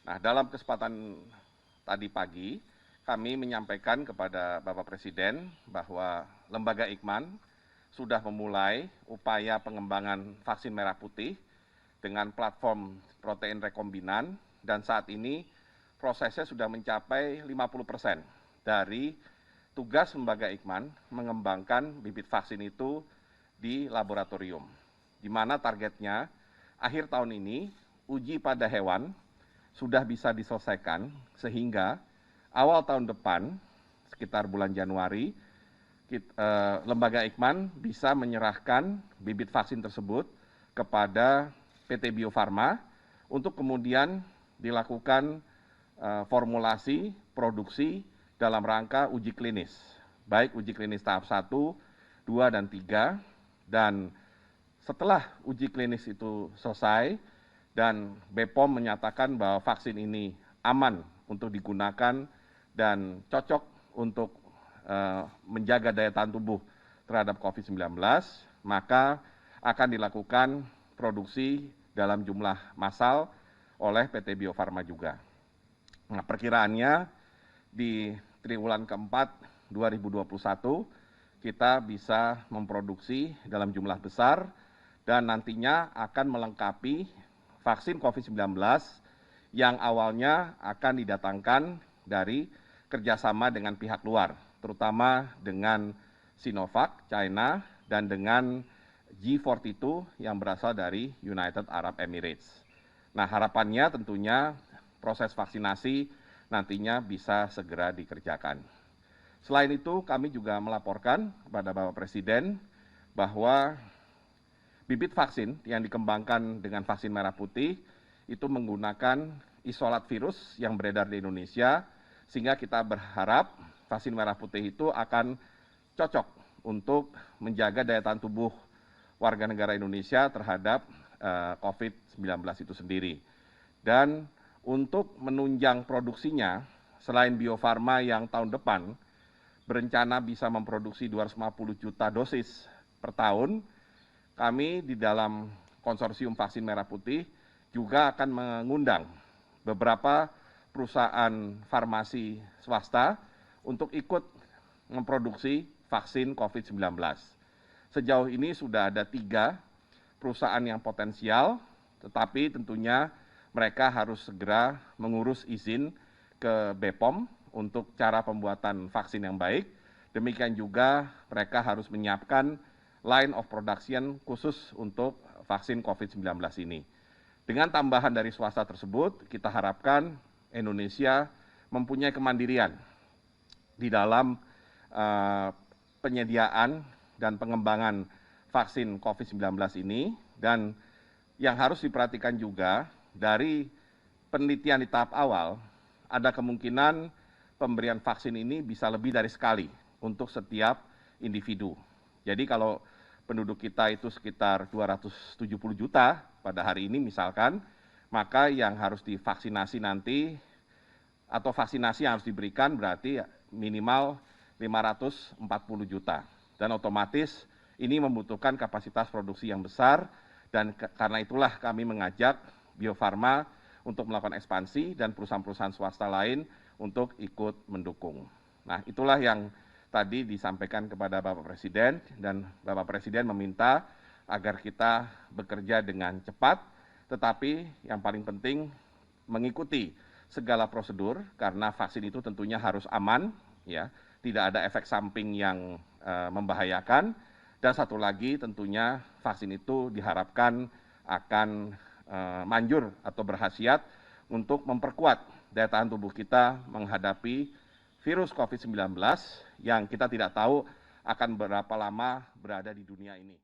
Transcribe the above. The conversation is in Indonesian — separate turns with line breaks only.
Nah, dalam kesempatan tadi pagi, kami menyampaikan kepada Bapak Presiden bahwa Lembaga Eijkman sudah memulai upaya pengembangan vaksin merah putih dengan platform protein rekombinan, dan saat ini prosesnya sudah mencapai 50% dari tugas Lembaga Eijkman mengembangkan bibit vaksin itu di laboratorium, di mana targetnya akhir tahun ini uji pada hewan sudah bisa diselesaikan sehingga awal tahun depan, sekitar bulan Januari, Lembaga Eijkman bisa menyerahkan bibit vaksin tersebut kepada PT Bio Farma untuk kemudian dilakukan formulasi, produksi dalam rangka uji klinis, baik uji klinis tahap 1, 2, dan 3, dan setelah uji klinis itu selesai, dan BPOM menyatakan bahwa vaksin ini aman untuk digunakan dan cocok untuk menjaga daya tahan tubuh terhadap COVID-19, maka akan dilakukan produksi dalam jumlah massal oleh PT Bio Farma juga. Nah, perkiraannya di triwulan keempat 2021 kita bisa memproduksi dalam jumlah besar dan nantinya akan melengkapi vaksin COVID-19 yang awalnya akan didatangkan dari kerjasama dengan pihak luar, terutama dengan Sinovac, China, dan dengan G42 yang berasal dari United Arab Emirates. Nah, harapannya tentunya proses vaksinasi nantinya bisa segera dikerjakan. Selain itu, kami juga melaporkan kepada Bapak Presiden bahwa bibit vaksin yang dikembangkan dengan vaksin merah putih itu menggunakan isolat virus yang beredar di Indonesia, sehingga kita berharap vaksin merah putih itu akan cocok untuk menjaga daya tahan tubuh warga negara Indonesia terhadap COVID-19 itu sendiri. Dan untuk menunjang produksinya, selain Bio Farma yang tahun depan berencana bisa memproduksi 250 juta dosis per tahun, kami di dalam konsorsium vaksin merah putih juga akan mengundang beberapa perusahaan farmasi swasta untuk ikut memproduksi vaksin COVID-19. Sejauh ini sudah ada 3 perusahaan yang potensial, tetapi tentunya mereka harus segera mengurus izin ke BPOM untuk cara pembuatan vaksin yang baik. Demikian juga mereka harus menyiapkan line of production khusus untuk vaksin COVID-19 ini. Dengan tambahan dari swasta tersebut, kita harapkan Indonesia mempunyai kemandirian di dalam penyediaan dan pengembangan vaksin COVID-19 ini, dan yang harus diperhatikan juga dari penelitian di tahap awal, ada kemungkinan pemberian vaksin ini bisa lebih dari sekali untuk setiap individu. Jadi kalau penduduk kita itu sekitar 270 juta pada hari ini misalkan, maka yang harus divaksinasi nanti atau vaksinasi yang harus diberikan berarti minimal 540 juta. Dan otomatis ini membutuhkan kapasitas produksi yang besar, dan karena itulah kami mengajak Bio Farma untuk melakukan ekspansi dan perusahaan-perusahaan swasta lain untuk ikut mendukung. Nah, itulah yang tadi disampaikan kepada Bapak Presiden, dan Bapak Presiden meminta agar kita bekerja dengan cepat, tetapi yang paling penting mengikuti segala prosedur karena vaksin itu tentunya harus aman, ya, tidak ada efek samping yang membahayakan, dan satu lagi tentunya vaksin itu diharapkan akan manjur atau berkhasiat untuk memperkuat daya tahan tubuh kita menghadapi virus COVID-19 yang kita tidak tahu akan berapa lama berada di dunia ini.